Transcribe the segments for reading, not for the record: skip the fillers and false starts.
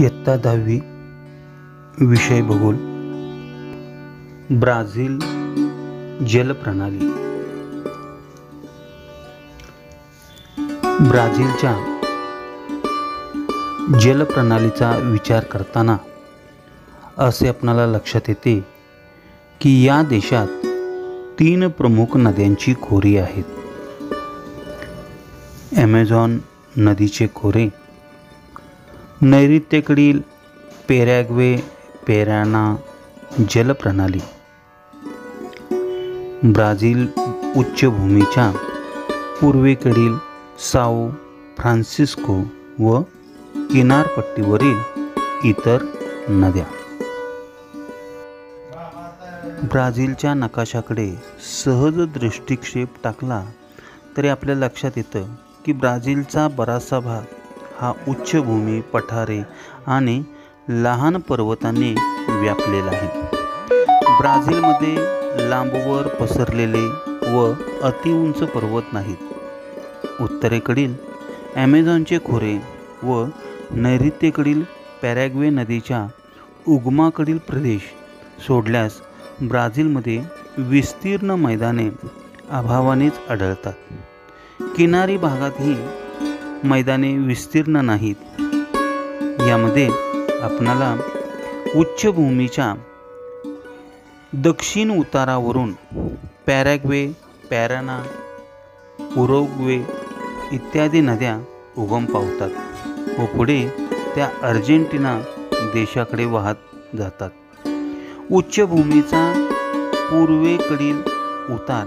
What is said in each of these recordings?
इयत्ता 10वी विषय भूगोल. ब्राझील जलप्रणाली. ब्राझीलच्या जलप्रणालीचा विचार करताना असे आपणाला लक्षात येते की या देशात 3 प्रमुख नद्यांची खोरी आहेत. ॲमेझॉन नदीचे खोरे, नैऋत्येकडील पॅराग्वे पॅराना जलप्रणाली, ब्राझील उच्चभूमीच्या पूर्वेकडील साओ फ्रान्सिस्को व किनारपट्टीवरील इतर नद्या. ब्राझीलच्या नकाशाकडे सहज दृष्टिक्षेप टाकला तरी आपल्या लक्षात येतं की ब्राझीलचा बराचसा भाग हा उच्चभूमी, पठारे आणि लहान पर्वतांनी व्यापलेला आहे. ब्राझीलमध्ये लांबवर पसरलेले व अतिउंच पर्वत नाहीत. उत्तरेकडील ॲमेझॉनचे खोरे व नैऋत्येकडील पॅराग्वे नदीच्या उगमाकडील प्रदेश सोडल्यास ब्राझीलमध्ये विस्तीर्ण मैदाने अभावानेच आढळतात. किनारी भागातही मैदाने विस्तीर्ण नाहीत. यामध्ये आपणाला उच्चभूमीच्या दक्षिण उतारावरून पॅराग्वे, पॅराना, उरुग्वे इत्यादी नद्या उगम पावतात व पुढे त्या अर्जेंटिना देशाकडे वाहत जातात. उच्चभूमीचा पूर्वेकडील उतार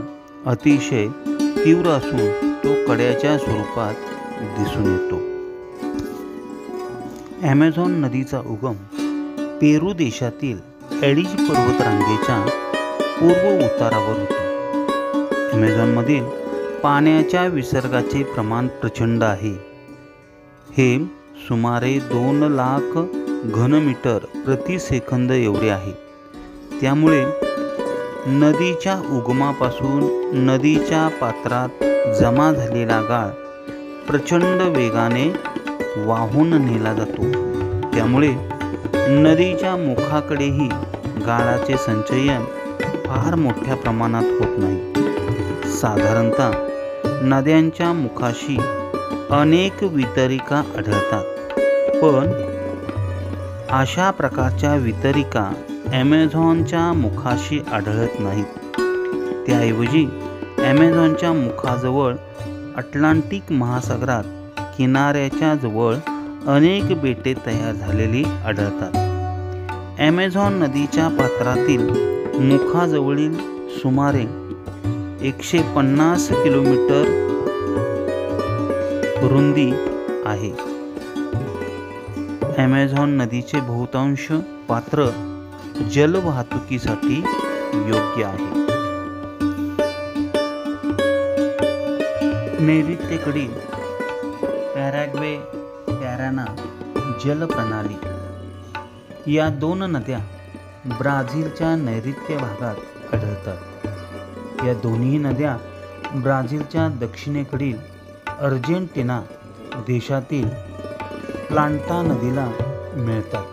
अतिशय तीव्र असून तो कड्याच्या स्वरूपात दिसून येतो. ॲमेझॉन नदीचा उगम पेरू देशातील ॲडीज पर्वतरांगेच्या पूर्व उतारावर होतो. ॲमेझॉनमधील पाण्याच्या विसर्गाचे प्रमाण प्रचंड आहे. हे सुमारे 2 लाख घनमीटर प्रति सेकंद एवढे आहे. त्यामुळे नदीच्या उगमापासून नदीच्या पात्रात जमा झालेला गाळ प्रचंड वेगाने वाहून नेला जातो. त्यामुळे नदीच्या मुखाकडेही गाळाचे संचयन फार मोठ्या प्रमाणात होत नाही. साधारणतः नद्यांच्या मुखाशी अनेक वितरिका आढळतात, पण अशा प्रकारच्या वितरिका ॲमेझॉनच्या मुखाशी आढळत नाहीत. त्याऐवजी ॲमेझॉनच्या मुखाजवळ अटलांटिक महासागरात किनाऱ्याच्या जवळ अनेक बेटे तयार झालेली आढळतात. ॲमेझॉन नदीच्या पात्रातील मुखाजवळील सुमारे 150 किलोमीटर रुंदी आहे. ॲमेझॉन नदीचे बहुतांश पात्र जलवाहतुकीसाठी योग्य आहे. नैऋत्येकडील पॅराग्वे पॅराना जलप्रणाली. या 2 नद्या ब्राझीलच्या नैऋत्य भागात आढळतात. या दोन्ही नद्या ब्राझीलच्या दक्षिणेकडील अर्जेंटिना देशातील प्लांटा नदीला मिळतात.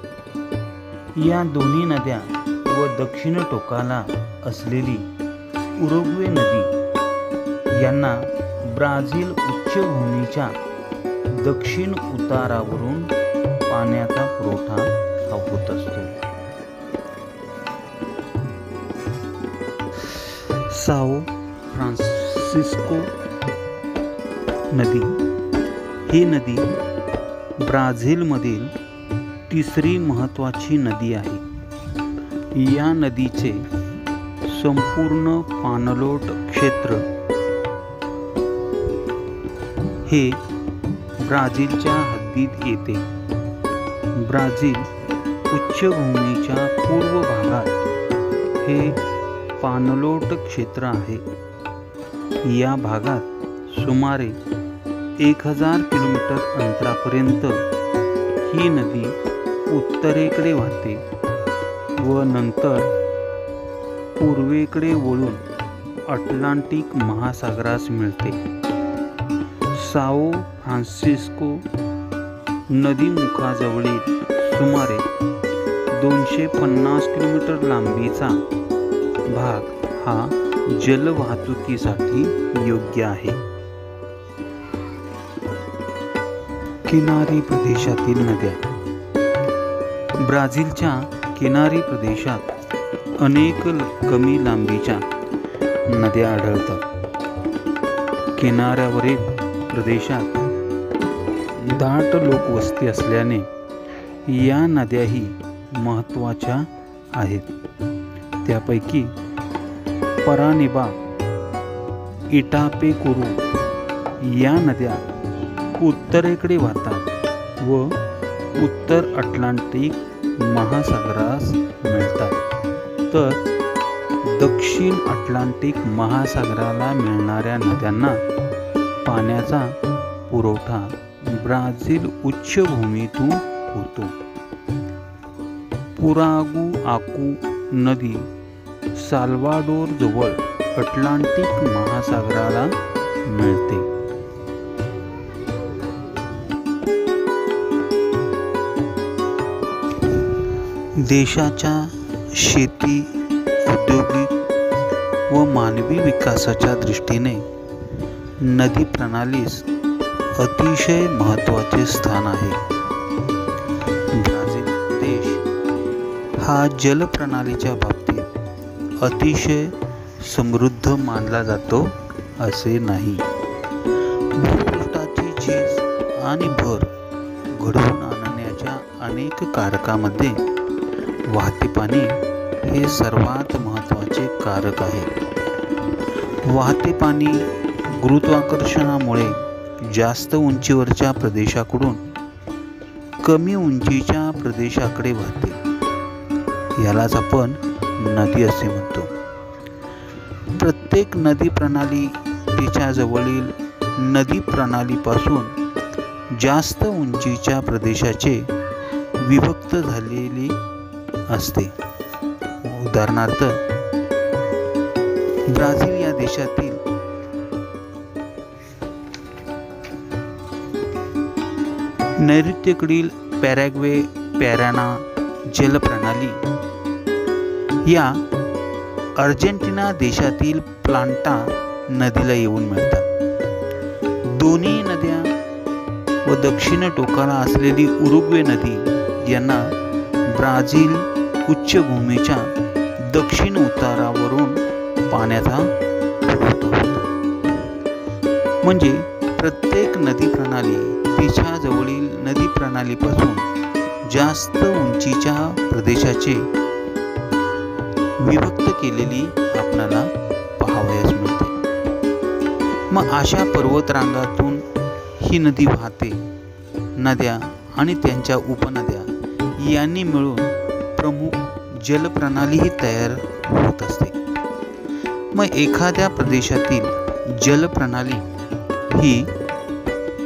या दोन्ही नद्या व दक्षिण टोकाला असलेली उरुग्वे नदी यांना ब्राझील उच्चभूमीच्या दक्षिण उतारावरून पाण्याचा पुरवठा होत असतो. साओ फ्रान्सिस्को नदी ही नदी ब्राझीलमधील 3री महत्त्वाची नदी आहे. या नदीचे संपूर्ण पाणलोट क्षेत्र हे ब्राझीलच्या हद्दीत येते. ब्राझील उच्चभूमीच्या पूर्व भागात हे पाणलोट क्षेत्र आहे. या भागात सुमारे 1000 किलोमीटर अंतरापर्यंत ही नदी उत्तरेकडे वाहते व नंतर पूर्वेकडे वळून अटलांटिक महासागरास मिळते. साओ फ्रान्सिस्को नदीमुखाजवळील सुमारे 250 किलोमीटर लांबीचा भाग हा जलवाहतुकीसाठी योग्य आहे. किनारी प्रदेशातील नद्या. ब्राझीलच्या किनारी प्रदेशात अनेक कमी लांबीच्या नद्या आढळतात. किनाऱ्यावरील प्रदेशात दाट लोकवस्ती असल्याने या नद्याही महत्त्वाच्या आहेत. त्यापैकी परानिबा, इटापेकुरू या नद्या उत्तरेकडे वाहतात व उत्तर अटलांटिक महासागरास मिळतात, तर दक्षिण अटलांटिक महासागराला मिळणाऱ्या नद्यांना पाण्याचा पुरवठा ब्राझील उच्चभूमीतून होतो. पुरागुआकू नदी साल्वाडोर जवळ अटलांटिक महासागराला मिळते. देशाच्या शेती, औद्योगिक व मानवी विकासाच्या दृष्टीने नदी प्रणालीस अतिशय महत्त्वाचे स्थान आहे. ब्राझील देश हा जलप्रणालीच्या बाबतीत अतिशय समृद्ध मानला जातो असे नाही. भूपृष्ठाची झीज आणि भर घडवून आणण्याच्या अनेक कारकामध्ये वाहते पाणी हे सर्वात महत्त्वाचे कारक आहे. वाहते पाणी गुरुत्वाकर्षणामुळे जास्त उंचीवरच्या प्रदेशाकडून कमी उंचीच्या प्रदेशाकडे वाहते. यालाच आपण नदी असे म्हणतो. प्रत्येक नदी प्रणाली तिच्या जवळील नदी प्रणालीपासून जास्त उंचीच्या प्रदेशाचे विभक्त झालेली असते. उदाहरणार्थ, ब्राझील या देशातील नैऋत्येकडील पॅराग्वे पॅराना जलप्रणाली या अर्जेंटिना देशातील प्लांटा नदीला येऊन मिळतात. दोन्ही नद्या व दक्षिण टोकाला असलेली उरुग्वे नदी यांना ब्राझील उच्चभूमीच्या दक्षिण उतारावरून पाण्याचा पुरवठा होतो. म्हणजे प्रत्येक नदी प्रणाली तिच्या जवळील नदी प्रणालीपासून जास्त उंचीच्या प्रदेशाचे विभक्त केलेली आपल्याला पाहावयास मिळते. मग अशा पर्वतरांगातून ही नदी वाहते. नद्या आणि त्यांच्या उपनद्या यांनी मिळून प्रमुख जलप्रणालीही तयार होत असते. मग एखाद्या प्रदेशातील जलप्रणाली ही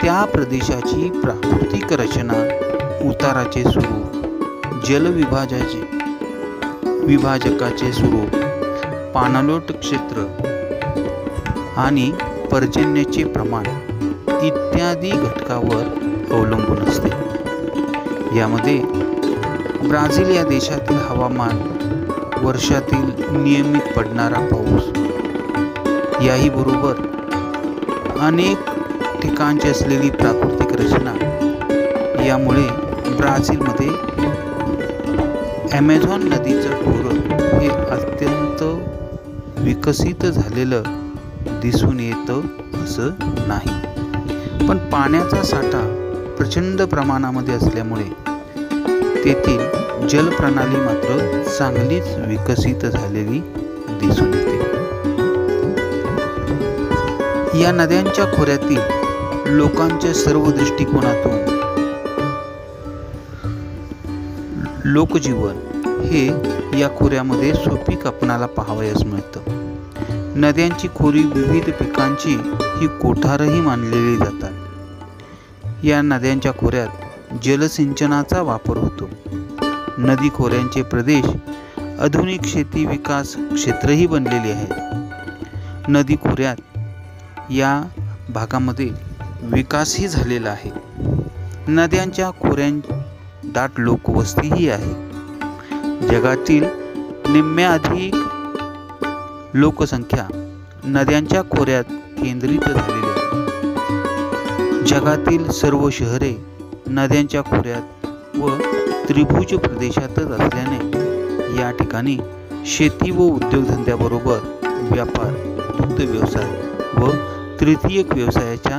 त्या प्रदेशाची प्राकृतिक रचना, उताराचे स्वरूप, विभाजकाचे स्वरूप, पाणलोट क्षेत्र आणि पर्जन्याचे प्रमाण इत्यादी घटकावर अवलंबून असते. यामध्ये ब्राझील या देशातील हवामान, वर्षातील नियमित पडणारा पाऊस याही बरोबर अनेक ठिकाणची असलेली प्राकृतिक रचना यामुळे ब्राझीलमध्ये ॲमेझॉन नदीचं खोरं हे अत्यंत विकसित झालेलं दिसून येतं असं नाही. पण पाण्याचा साठा प्रचंड प्रमाणामध्ये असल्यामुळे तेथील जलप्रणाली मात्र चांगलीच विकसित झालेली दिसून येते. या नद्यांच्या खोऱ्यातील लोकांच्या सर्व दृष्टिकोनातून लोकजीवन हे या खोऱ्यामध्ये सुपीक आपणाला पाहावयास मिळतं. नद्यांची खोरी विविध पिकांची ही कोठारही मानलेली जातात. या नद्यांच्या खोऱ्यात जलसिंचनाचा वापर होतो. नदी खोऱ्यांचे प्रदेश आधुनिक शेती विकास क्षेत्रही बनलेले आहेत. नदी खोऱ्यात या भागामध्ये विकासही झालेला आहे. नद्यांच्या खोऱ्यां दाट लोकवस्तीही आहे. जगातील निम्म्याधिक लोकसंख्या नद्यांच्या खोऱ्यात केंद्रित झालेली आहे. जगातील सर्व शहरे नद्यांच्या खोऱ्यात व त्रिभुज प्रदेशातच असल्याने या ठिकाणी शेती व उद्योगधंद्याबरोबर व्यापार, दुग्ध व्यवसाय व तृतीयक व्यवसायाच्या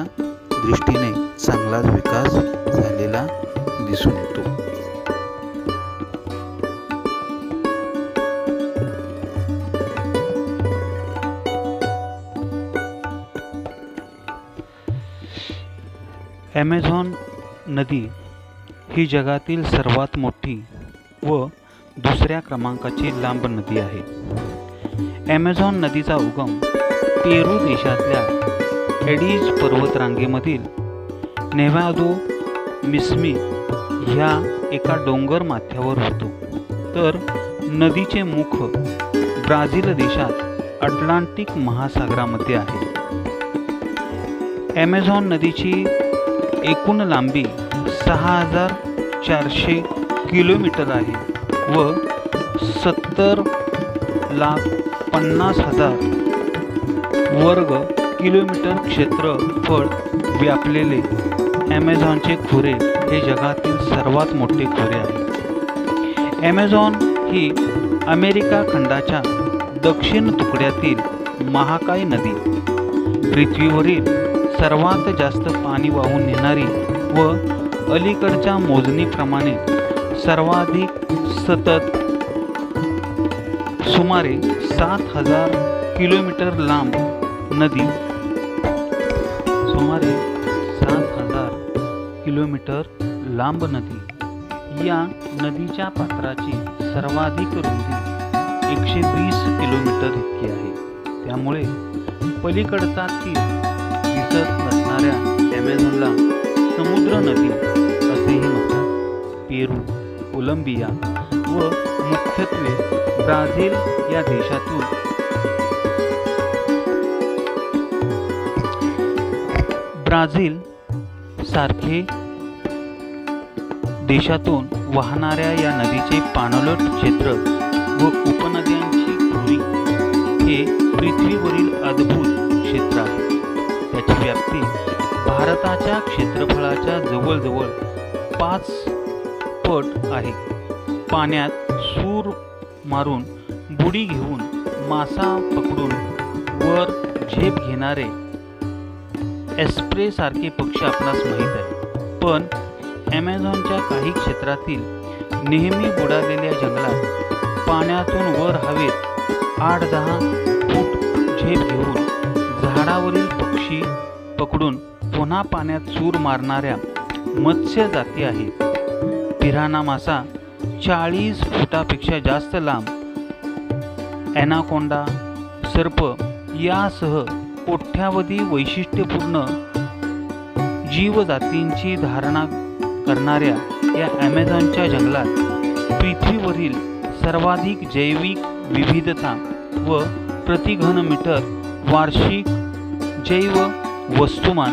दृष्टीने चांगलाच विकास झालेला दिसून येतो. ॲमेझॉन नदी ही जगातील सर्वात मोठी व दुसऱ्या क्रमांकाची लांब नदी आहे. ॲमेझॉन नदीचा उगम पेरू देशातल्या एडिज पर्वतरांगेमधील नेव्हादो मिस्मी ह्या एका डोंगर माथ्यावर होतो, तर नदीचे मुख ब्राझील देशात अटलांटिक महासागरामध्ये आहे. ॲमेझॉन नदीची एकूण लांबी 6,400 किलोमीटर आहे व 70,50,000 वर्ग किलोमीटर क्षेत्रफळ व्यापलेले ॲमेझॉनचे खोरे हे जगातील सर्वात मोठे खोरे आहे. ॲमेझॉन ही अमेरिका खंडाच्या दक्षिण तुकड्यातील महाकाय नदी, पृथ्वीवरील सर्वात जास्त पाणी वाहून नेणारी व अलीकडच्या मोजणीप्रमाणे सर्वाधिक सतत सुमारे 7,000 किलोमीटर लांब नदी, सुमारे 7,000 किलोमीटर लांब नदी. या नदीच्या पात्राची सर्वाधिक रुंदी 120 किलोमीटर इतकी आहे. त्यामुळे पलीकडचा तीर दिसत नसणाऱ्या ॲमेझॉनला समुद्र नदी असेही म्हणतात. पेरू, कोलंबिया व मुख्यत्वे ब्राझील या देशातून सारखे देशातून वाहणाऱ्या या नदीचे पाणलोट क्षेत्र व उपनद्यांची खोरी हे पृथ्वीवरील अद्भुत क्षेत्र आहे. त्याची व्याप्ती भारताच्या क्षेत्रफळाच्या जवळजवळ 5 पट आहे. पाण्यात सूर मारून, बुडी घेऊन, मासा पकडून वर झेप घेणारे एस्प्रे सारखे पक्षी आपणास माहीत आहे. पण ॲमेझॉनच्या काही क्षेत्रातील नेहमी बुडालेल्या जंगलात पाण्यातून वर हवेत 8-10 फूट झेप घेऊन झाडावरील पक्षी पकडून पुन्हा पाण्यात सूर मारणाऱ्या मत्स्य जाती आहेत. पिराना मासा 40 फुटापेक्षा जास्त लांब, ॲनाकोंडा, सर्प यासह कोट्यावधी वैशिष्ट्यपूर्ण जीवजातींची धारणा करणाऱ्या या ॲमेझॉनच्या जंगलात पृथ्वीवरील सर्वाधिक जैविक विविधता व प्रति घनमीटर वार्षिक जैव वस्तुमान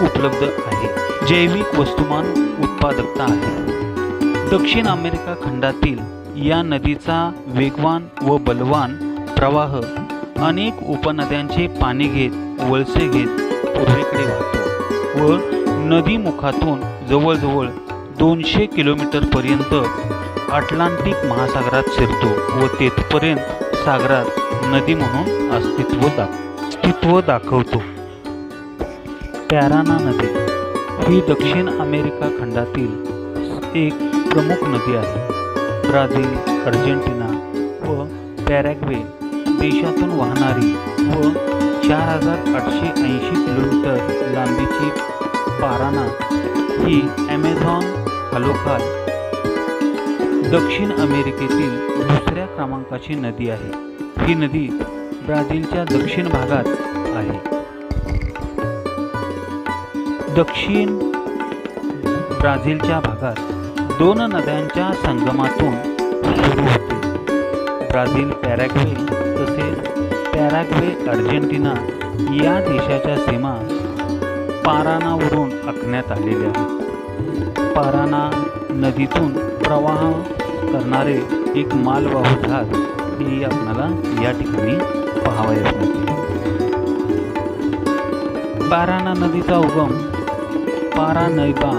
उपलब्ध आहे. जैविक वस्तुमान उत्पादकता आहे. दक्षिण अमेरिका खंडातील या नदीचा वेगवान व बलवान प्रवाह अनेक उपनद्यांचे पाणी घेत, वळसे घेत पूर्वेकडे वाहतो व नदीमुखातून जवळजवळ 200 किलोमीटरपर्यंत अटलांटिक महासागरात शिरतो व तेथपर्यंत सागरात नदी म्हणून अस्तित्व दाखवतो. पॅराना नदी ही दक्षिण अमेरिका खंडातील एक प्रमुख नदी आहे. ब्राझील, अर्जेंटिना व पॅराग्वे देशातून वाहणारी व 4,880 किलोमीटर लांबीची पाराना ही ॲमेझॉन खालोखाल दक्षिण अमेरिकेतील दुसऱ्या क्रमांकाची नदी आहे. ही नदी ब्राझीलच्या दक्षिण भागात आहे. दक्षिण ब्राझीलच्या भागात 2 नद्यांच्या संगमातून सुरू होते. ब्राझील, पॅराग्वे तसेच पॅराग्वे, अर्जेंटिना या देशाच्या सीमा पारानावरून आखण्यात आलेल्या आहेत. पाराना नदीतून प्रवाह करणारे एक मालवाहू जहाज हे आपल्याला या ठिकाणी पाहावयास मिळते. पाराना नदीचा उगम पारानैबा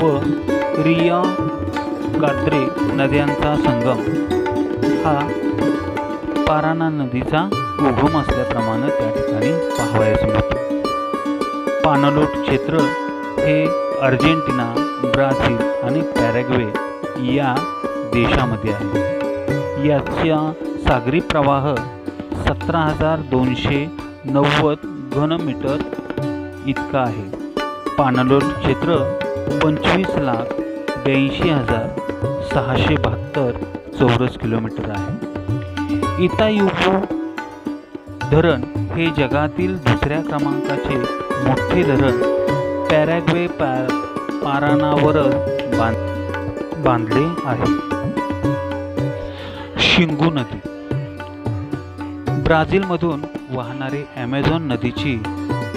व रिया गाद्रे नद्यांचा संगम हा पाराना नदीचा उगम असल्याप्रमाणे त्या ठिकाणी पाहावयास मिळतो. पाणलोट क्षेत्र हे अर्जेंटिना, ब्राझील आणि पॅराग्वे या देशामध्ये आहे. याचा सागरी प्रवाह 17,290 घनमीटर इतका आहे. पाणलोट क्षेत्र 25,82,672 चौरस किलोमीटर आहे. इतायुबू धरण हे जगातील दुसऱ्या क्रमांकाचे मोठे धरण पॅराग्वे पारानावर बांधले आहे. शिंगू नदी ब्राझीलमधून वाहणारी ॲमेझॉन नदीची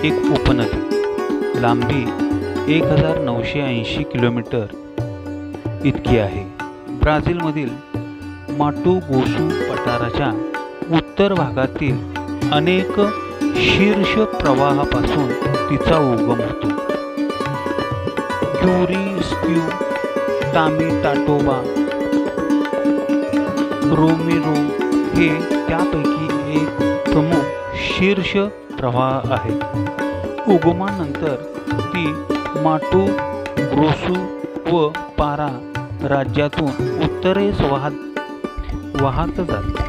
एक उपनदी. लांबी 1,980 किलोमीटर इतकी आहे. ब्राझीलमधील माटू गोसू पठाराच्या उत्तर भागातील अनेक शीर्ष प्रवाहापासून तिचा उगम होतो. क्युरिस्क्यू, टामिटाटोबा, रोमेरो हे त्यापैकी एक प्रमुख शीर्ष प्रवाह आहेत. उगमानंतर ती माटू ग्रोसू व पारा राज्यातून उत्तरेस वाहत जाते.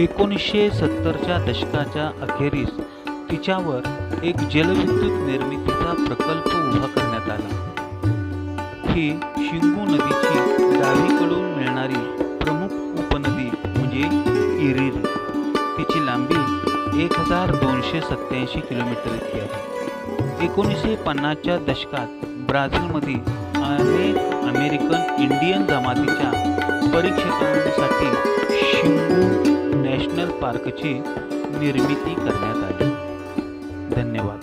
1970च्या दशकाच्या अखेरीस तिच्यावर एक जलविद्युत निर्मितीचा प्रकल्प उभा करण्यात आला. ही शिंगू नदीची डावीकडून मिळणारी प्रमुख उपनदी म्हणजे इरिरी. तिची लांबी 1,287 किलोमीटर इतकी आहे. 1950च्या दशकात ब्राझीलमधील अनेक अमेरिकन इंडियन जमातीच्या परीक्षकांसाठी शिंगू नॅशनल पार्कची निर्मिती करण्यात आली. धन्यवाद.